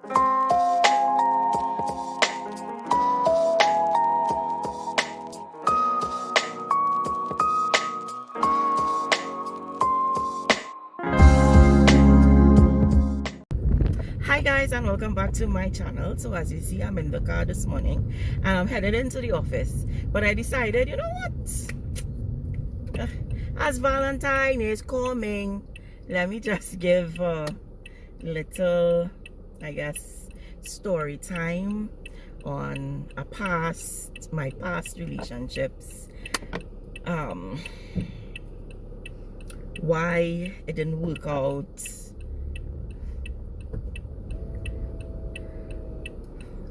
Hi guys, and welcome back to my channel. So as you see, I'm in the car this morning and I'm headed into the office, but I decided, you know what, as Valentine is coming, let me just give a little, I guess, story time on my past relationships, why it didn't work out,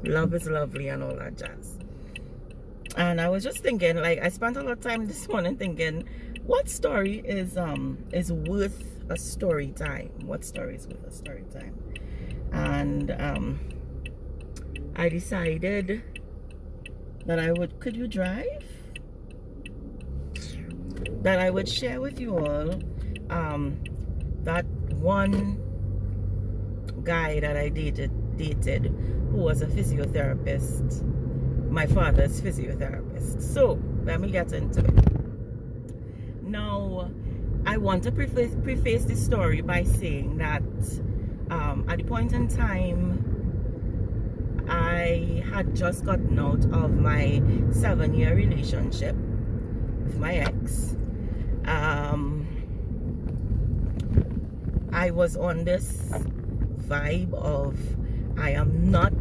love is lovely and all that jazz. And I was just thinking, like, I spent a lot of time this morning thinking, what story is worth a story time? What story is worth a story time? And I decided that could you drive? That I would share with you all that one guy that I dated who was a physiotherapist, my father's physiotherapist. So let me get into it. Now, I want to preface this story by saying that at the point in time, I had just gotten out of my 7-year relationship with my ex. I was on this vibe of I am not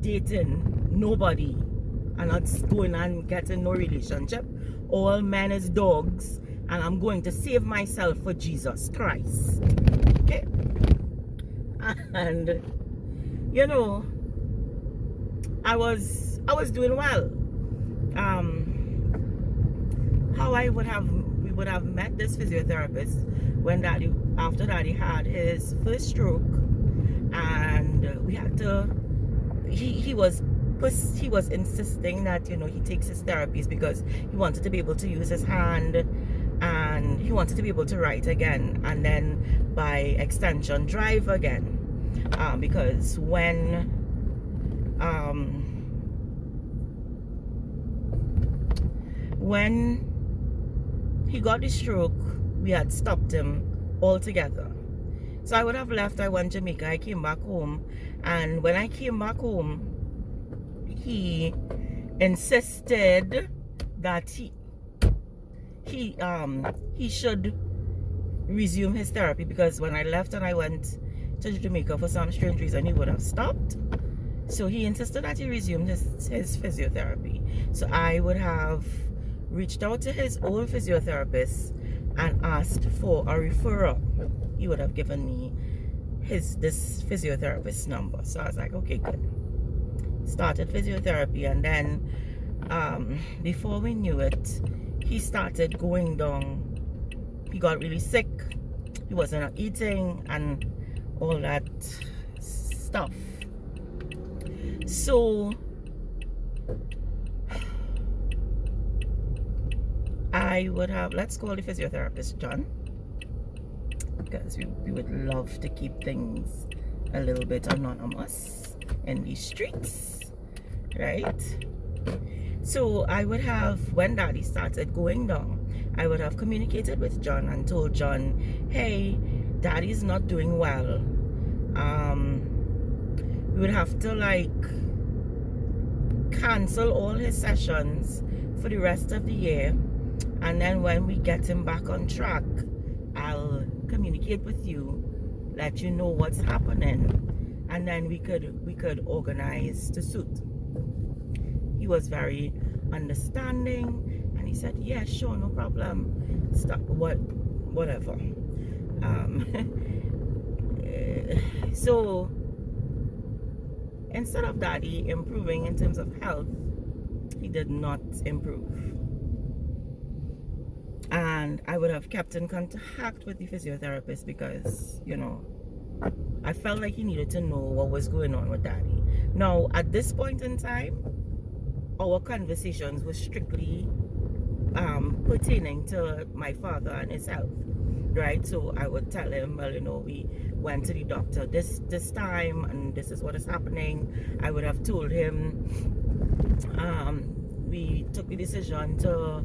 dating nobody. I'm not going and getting no relationship. All men is dogs, and I'm going to save myself for Jesus Christ. Okay? And you know, I was doing well. How we would have met this physiotherapist when after daddy had his first stroke, and we had to, he was insisting that, you know, he takes his therapies because he wanted to be able to use his hand, and he wanted to be able to write again, and then by extension drive again, because when he got the stroke, we had stopped him altogether. So I would have left. I went to Jamaica. I came back home, and when I came back home, he insisted that he should resume his therapy, because when I left and I went to Jamaica for some strange reason, he would have stopped. So he insisted that he resumed his physiotherapy. So I would have reached out to his old physiotherapist and asked for a referral. He would have given me this physiotherapist's number. So I was like, okay, good. Started physiotherapy, and then before we knew it, he started going down. He got really sick. He wasn't eating and all that stuff. So I would have, let's call the physiotherapist John, because we would love to keep things a little bit anonymous in these streets, right? So I would have, when daddy started going down, I would have communicated with John and told John, hey, daddy's not doing well. We would have to, like, cancel all his sessions for the rest of the year, and then when we get him back on track, I'll communicate with you, let you know what's happening, and then we could organize to suit. He was very understanding, and he said, yeah, sure, no problem, stop, whatever. So instead of daddy improving in terms of health, he did not improve. And I would have kept in contact with the physiotherapist because, you know, I felt like he needed to know what was going on with daddy. Now, at this point in time, our conversations were strictly pertaining to my father and his health. right? So I would tell him, well, we went to the doctor this time, and this is what is happening. I would have told him we took the decision to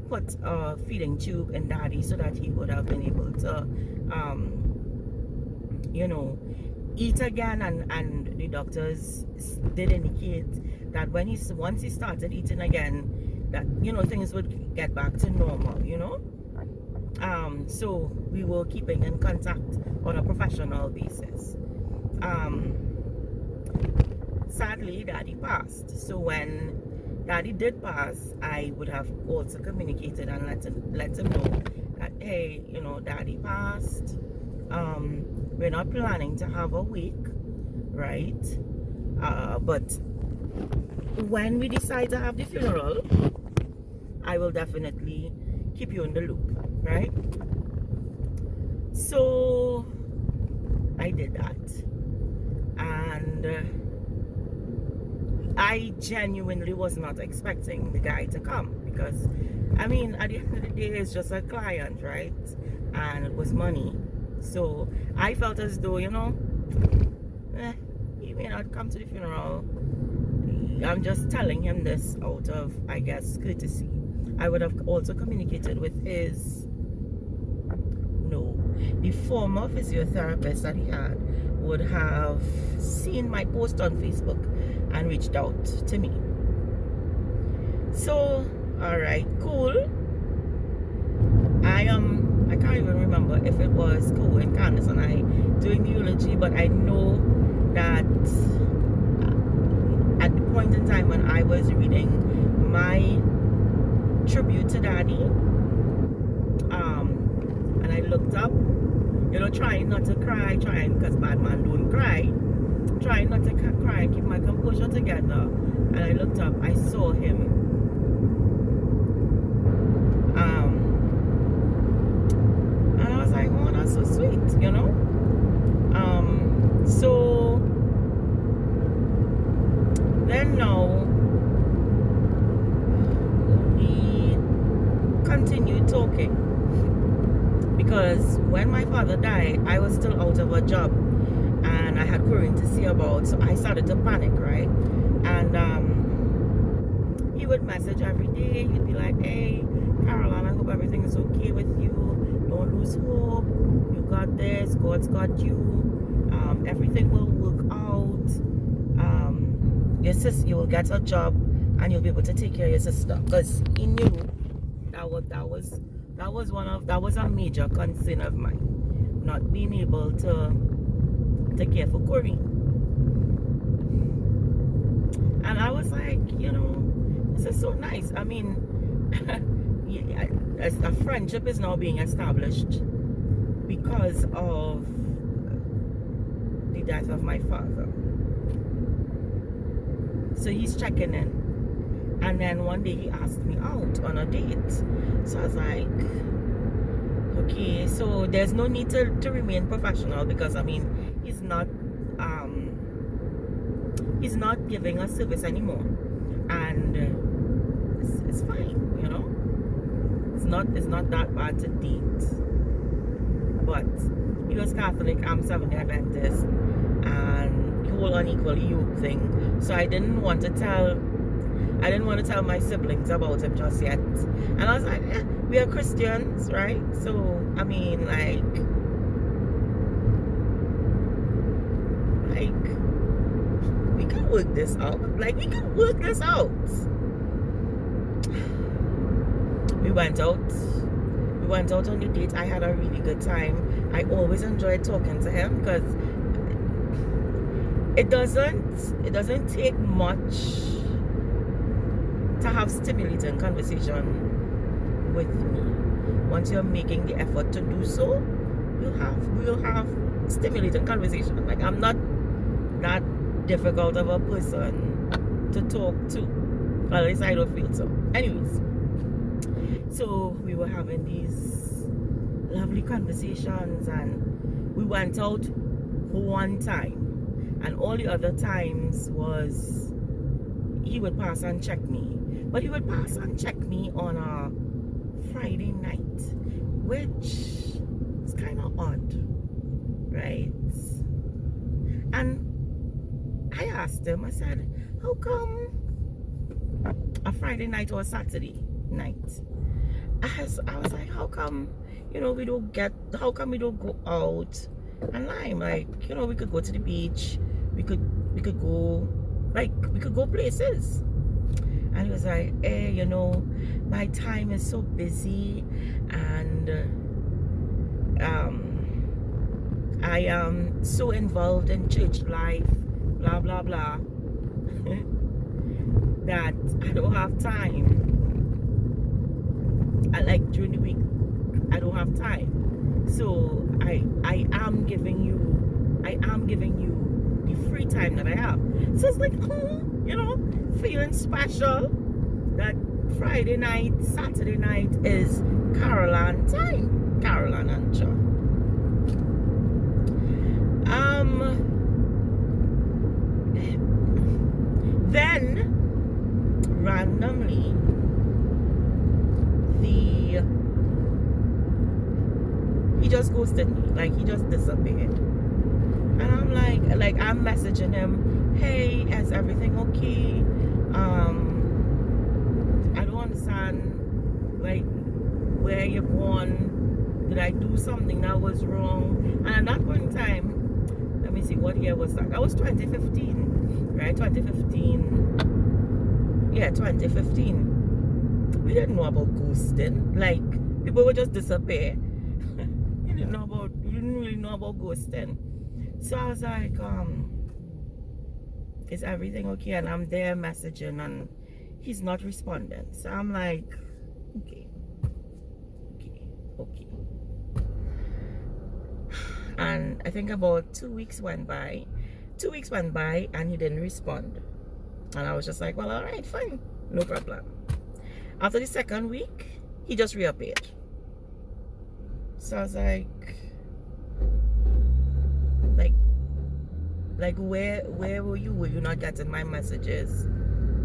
put a feeding tube in Daddy so that he would have been able to eat again, and the doctors did indicate that once he started eating again, that things would get back to normal. So we were keeping in contact on a professional basis. Sadly, Daddy passed. So when Daddy did pass, I would have also communicated and let him know that, hey, Daddy passed. We're not planning to have a wake, right? But when we decide to have the funeral, I will definitely keep you in the loop, right? So I did that, and I genuinely was not expecting the guy to come, because at the end of the day, it's just a client, right? And it was money. So I felt as though, he may not come to the funeral. I'm just telling him this out of, I guess, courtesy. I would have also communicated with the former physiotherapist that he had would have seen my post on Facebook and reached out to me. So, alright, cool. I can't even remember if it was Ko and Candace and I doing the eulogy, but I know that at the point in time when I was reading my tribute to Daddy, and I looked up, trying not to cry, because bad man don't cry, trying not to cry and keep my composure together, and I looked up, I saw him. And I was like, oh, that's so sweet, so then now we continued talking, because when my father died, I was still out of a job and I had querying to see about, so I started to panic, right? And he would message every day. He'd be like, hey Caroline, I hope everything is okay with you, don't lose hope, you got this, God's got you, everything will work out, your sister, you will get a job and you'll be able to take care of your sister, because he knew that was a major concern of mine, not being able to care for Corey. And I was like, this is so nice. A friendship is now being established because of the death of my father. So he's checking in. And then one day he asked me out on a date. So I was like, okay, so there's no need to remain professional, because he's not giving us service anymore. And it's fine, It's not that bad to date. But he was Catholic, I'm Seventh-day Adventist, and the whole unequal yoke thing. So I didn't want to tell my siblings about him just yet. And I was like, we are Christians, right? So we can work this out. We went out on the date. I had a really good time. I always enjoyed talking to him, because it doesn't take much to have stimulating conversation with me. Once you're making the effort to do so, we'll have stimulating conversation. Like, I'm not that difficult of a person to talk to. Well, at least I don't feel so. Anyways, so we were having these lovely conversations, and we went out one time, and all the other times was he would pass and check me. But he would pass and check me on a Friday night, which kind of odd, right? And I asked him, I said, how come a Friday night or a Saturday night? I was like, how come, how come we don't go out and lime? Like, we could go to the beach, we could go, we could go places. And he was like, my time is so busy, and I am so involved in church life, blah blah blah, that I don't have time. Like during the week, I don't have time. So I am giving you the free time that I have. So it's like, feeling special that Friday night, Saturday night is Caroline time. Caroline and John. Then randomly he just ghosted me. Like, he just disappeared. And I'm like I'm messaging him, hey, is everything okay? I don't understand, like, where you're going. Did I do something that was wrong? And at that point in time, let me see, what year was that? That was 2015, right? 2015. Yeah, 2015. We didn't know about ghosting. Like, people would just disappear. You didn't really know about ghosting. So I was like, is everything okay? And I'm there messaging and he's not responding. So I'm like, okay. And I think about 2 weeks went by. 2 weeks went by and he didn't respond. And I was just like, well, all right, fine, no problem. After the second week, he just reappeared. So I was like, where were you? Were you not getting my messages?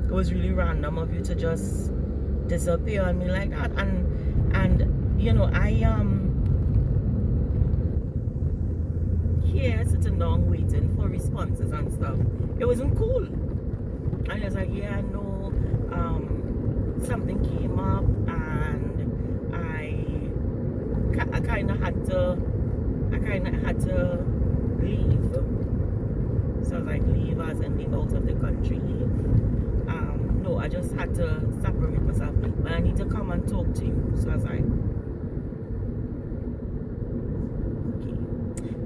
It was really random of you to just disappear on me like that. And here sitting down waiting for responses and stuff. It wasn't cool. And I was like, yeah, no, something came up and I kind of had to leave. So I was like, leave as in leave out of the country, leave. No, I just had to separate myself, but I need to come and talk to you. So I was like, okay.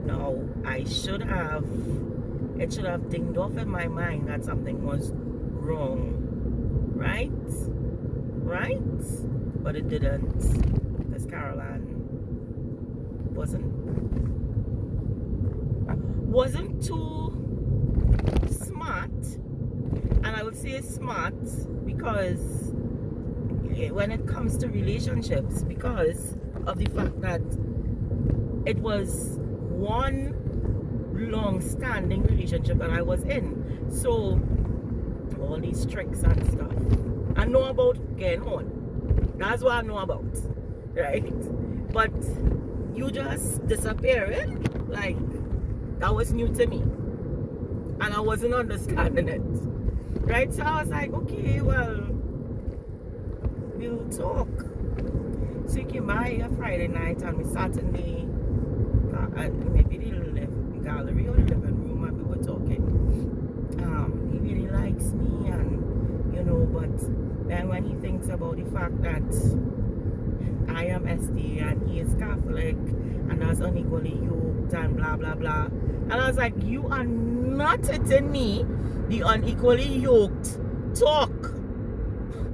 Now, it should have dinged off in my mind that something was wrong, right? But it didn't, because Caroline wasn't too smart. And I would say smart because when it comes to relationships, because of the fact that it was one long-standing relationship that I was in. So all these tricks and stuff I know about getting on. That's what I know about, right? But you just disappearing, like, that was new to me. And I wasn't understanding it. Right? So I was like, okay, well, we'll talk. So he came by a Friday night and we sat in maybe the gallery or the living room and we were talking. He really likes me, and but then when he thinks about the fact that I am SD and he is Catholic and that's unequally yoked and blah blah blah. And I was like, you are not hitting me the unequally yoked talk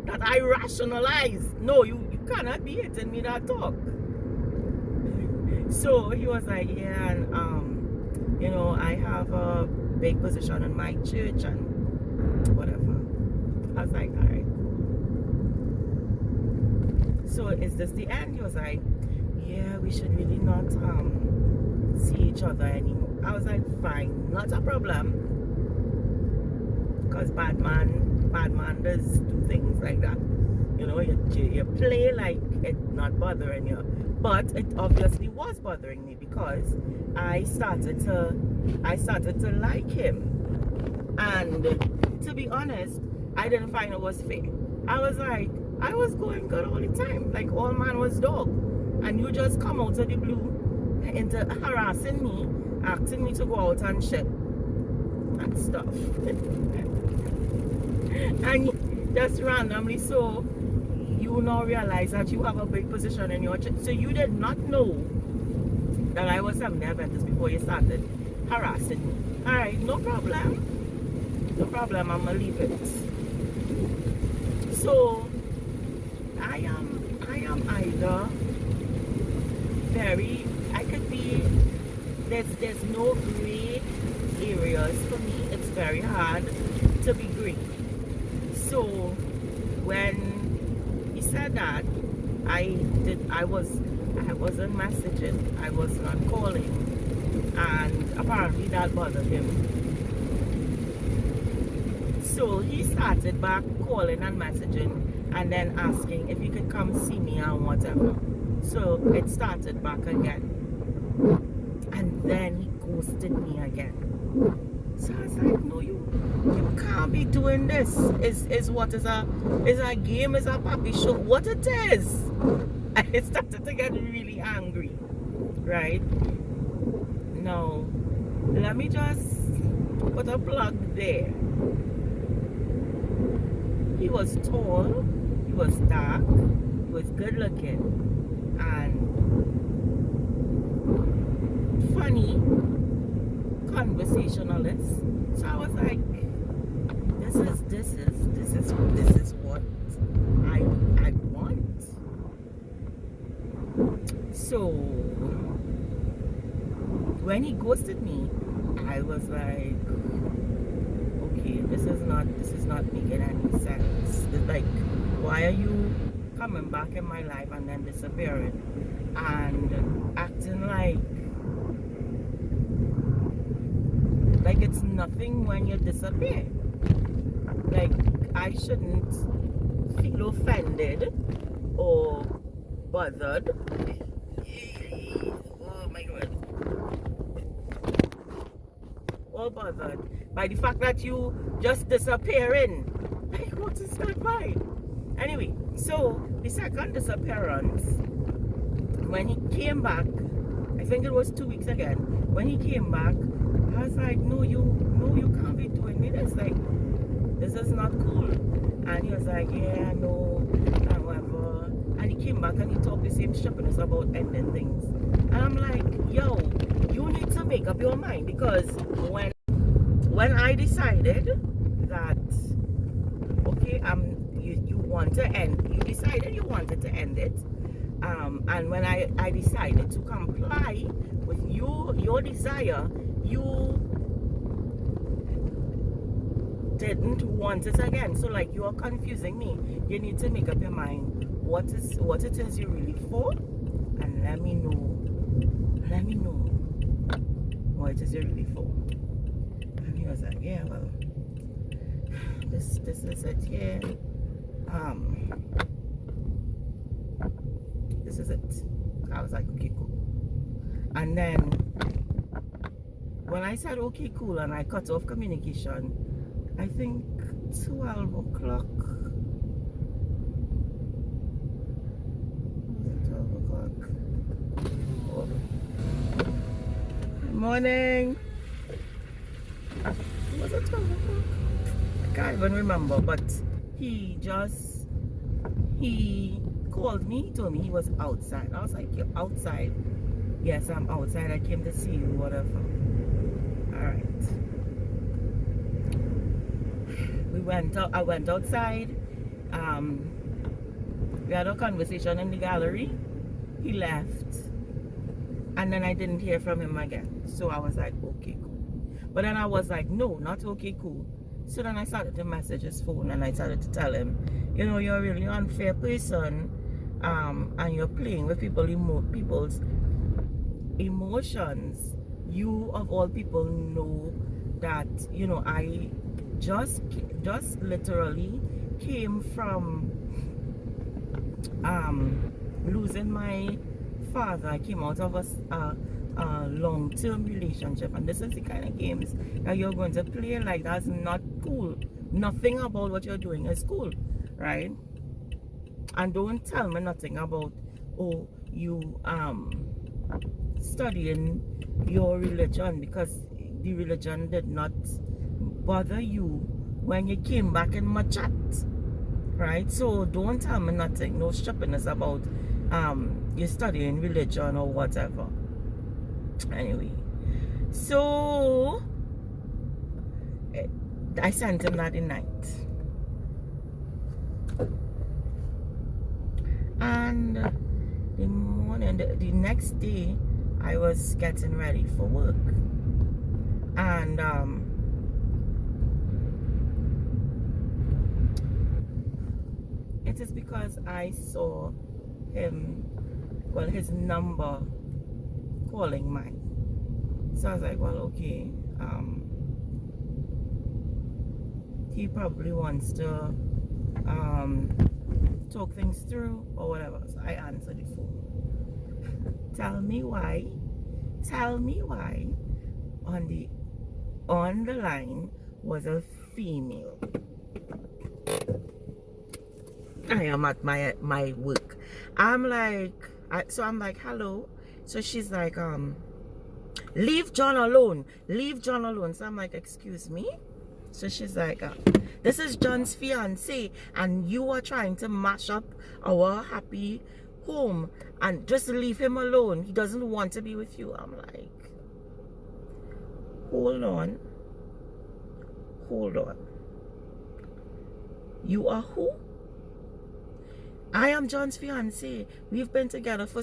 that I rationalize. No, you cannot be hitting me that talk. So he was like, yeah, and I have a big position in my church and whatever. I was like, all right, cool. So is this the end? He was like, yeah, we should really not see each other anymore. I was like, fine, not a problem. Because bad man does do things like that. You know, you play like it's not bothering you, but it obviously was bothering me because I started to like him. And to be honest, I didn't find it was fair. I was like, I was going good all the time. Like, all man was dog. And you just come out of the blue into harassing me, asking me to go out and shit and stuff. And just randomly, so you now realize that you have a big position in your church. So you did not know that I was having the Adventist before you started harassing me. Alright, no problem. No problem, I'm gonna leave it. So I am either very, I could be, there's no gray areas for me. It's very hard to be gray. So when he said that, I wasn't messaging, I was not calling, and apparently that bothered him. So he started back calling and messaging and then asking if he could come see me and whatever. So it started back again. And then he ghosted me again. So I was like, no, you can't be doing this. Is a game, is a puppy show, what it is. I started to get really angry. Right? Now, let me just put a plug there. He was tall, he was dark, he was good looking, and funny, conversationalist. So I was like, this is what I want. So when he ghosted me, I was like, okay, this is not making any sense. It's like, why are you coming back in my life and then disappearing and acting like it's nothing when you disappear? Like, I shouldn't feel offended or bothered. Oh my God. Or bothered by the fact that you just disappearing. Like, what is that vibe? Anyway, so the second disappearance, when he came back, I think it was 2 weeks again, when he came back, I was like, no, you can't be doing me this. Like, this is not cool. And he was like, yeah, no, and whatever. And he came back and he talked the same stupidness about ending things. And I'm like, yo, you need to make up your mind, because when I decided that, okay, you want to end, you decided you wanted to end it, and when I decided to comply with your desire, you didn't want it again. So like, you are confusing me. You need to make up your mind what it is you're really for, and let me know what it is you're really for. And he was like, yeah, well, this is it, yeah. This is it. I was like, okay, cool. And then when I said okay, cool, and I cut off communication, I think 12 o'clock. Was it 12 o'clock? Oh. Good morning. Was it 12 o'clock? I can't even remember, but he called me, he told me he was outside. I was like, you're outside? Yes, I'm outside. I came to see you, whatever. Alright. I went outside. We had a conversation in the gallery. He left. And then I didn't hear from him again. So I was like, okay, cool. But then I was like, no, not okay, cool. So then I started to message his phone and I started to tell him, you know, you're a really unfair person, and you're playing with people's emotions. You of all people know that, you know, I just literally came from losing my father, I came out of a long-term relationship, and this is the kind of games that you're going to play. Like, that's not cool. Nothing about what you're doing is cool, right? And don't tell me nothing about, oh, you studying your religion, because the religion did not bother you when you came back in my chat, right? So don't tell me nothing, no stupidness about you studying religion or whatever. Anyway, so I sent him that night, and the morning, the next day, I was getting ready for work, and it is because I saw him, well, his number calling mine. So I was like, well, okay, he probably wants to talk things through or whatever. So I answered the phone. Tell me why on the line was a female. I am at my work. I'm like, I'm like, hello. So she's like, leave John alone. Leave John alone. So I'm like, excuse me? So she's like, this is John's fiance, and you are trying to mash up our happy home, and just leave him alone. He doesn't want to be with you. I'm like, hold on. You are who? I am John's fiance. We've been together for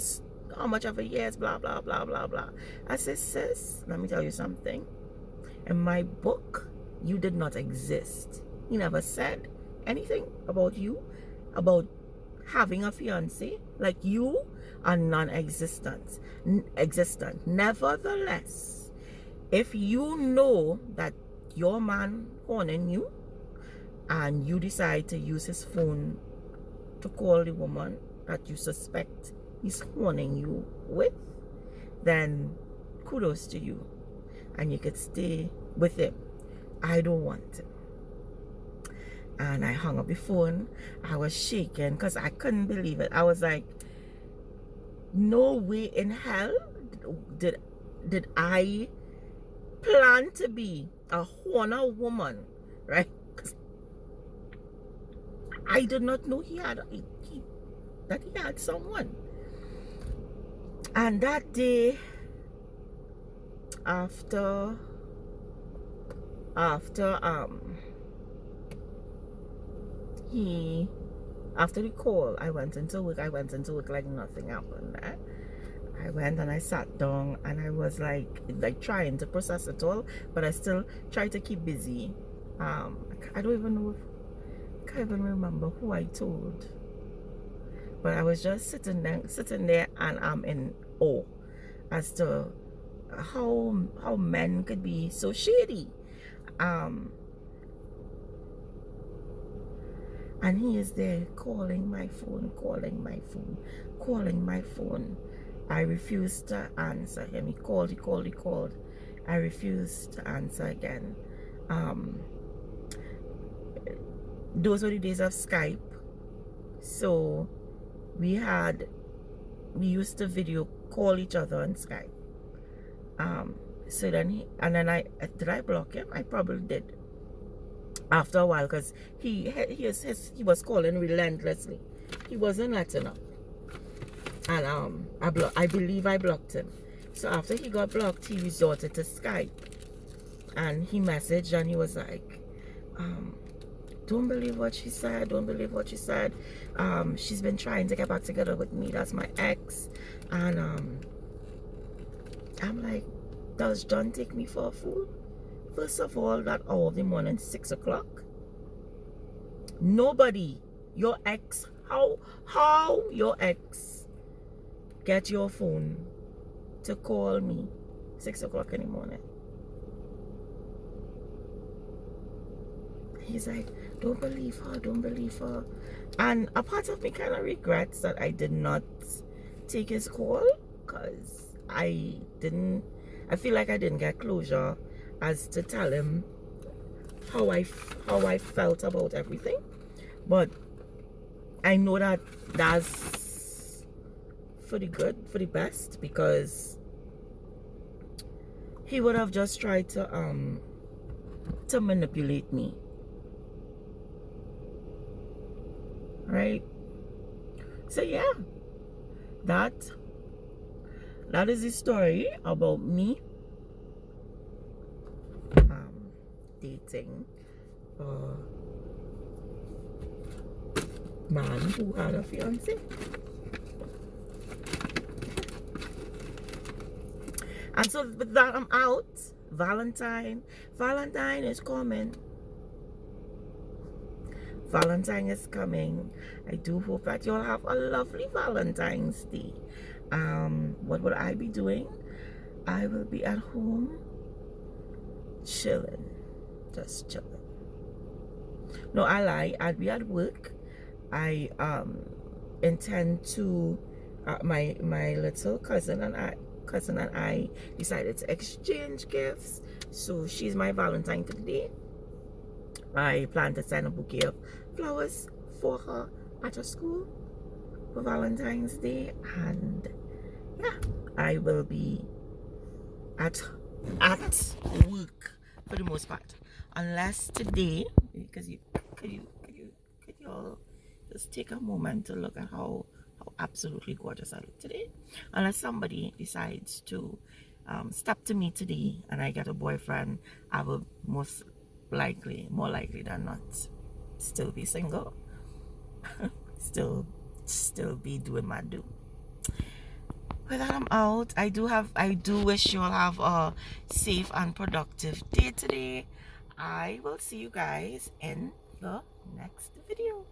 how much of a years, blah, blah, blah, blah, blah. I said, sis, let me tell you something. In my book, you did not exist. He never said anything about you, about having a fiance. Like, you are non-existent. Nevertheless, if you know that your man horning you, and you decide to use his phone to call the woman that you suspect he's horning you with, then kudos to you, and you could stay with him. I don't want it. And I hung up the phone. I was shaking because I couldn't believe it. I was like, no way in hell did I plan to be a horner woman, right? Because I did not know that he had someone. And that day, after the call, I went into work like nothing happened. I went and I sat down, and I was like trying to process it all, but I still try to keep busy. I don't even know can't even remember who I told, but I was just sitting there, and I'm in awe as to how men could be so shady. And he is there calling my phone. I refused to answer him. He called. I refused to answer again. Those were the days of Skype. So we used to video call each other on Skype. So then did I block him? I probably did. After a while, because he was calling relentlessly. He wasn't letting up. And I believe I blocked him. So after he got blocked, he resorted to Skype. And he messaged, and he was like, don't believe what she said. She's been trying to get back together with me. That's my ex. And I'm like, does John take me for a fool? First of all, that hour of the morning, 6 o'clock. Nobody, your ex, how your ex get your phone to call me 6 o'clock in the morning? He's like, don't believe her, don't believe her. And a part of me kind of regrets that I did not take his call, because I feel like I didn't get closure as to tell him how I felt about everything. But I know that that's for the good, for the best, because he would have just tried to manipulate me, right? So yeah, that is the story about me dating a man who had a fiance. And so with that, I'm out. Valentine is coming. Valentine is coming. I do hope that you'll have a lovely Valentine's Day. What will I be doing? I will be at home chilling. Just chilling. No, I lie. I'll be at work. I intend to my little cousin and I decided to exchange gifts. So she's my Valentine for the day. I plan to send a bouquet of flowers for her at her school for Valentine's Day, and yeah, I will be at work for the most part, unless today, because could you all just take a moment to look at how absolutely gorgeous I look today. Unless somebody decides to step to me today and I get a boyfriend, I will more likely than not, still be single. still be doing my do. With that, I'm out. I do wish you all have a safe and productive day today. I will see you guys in the next video.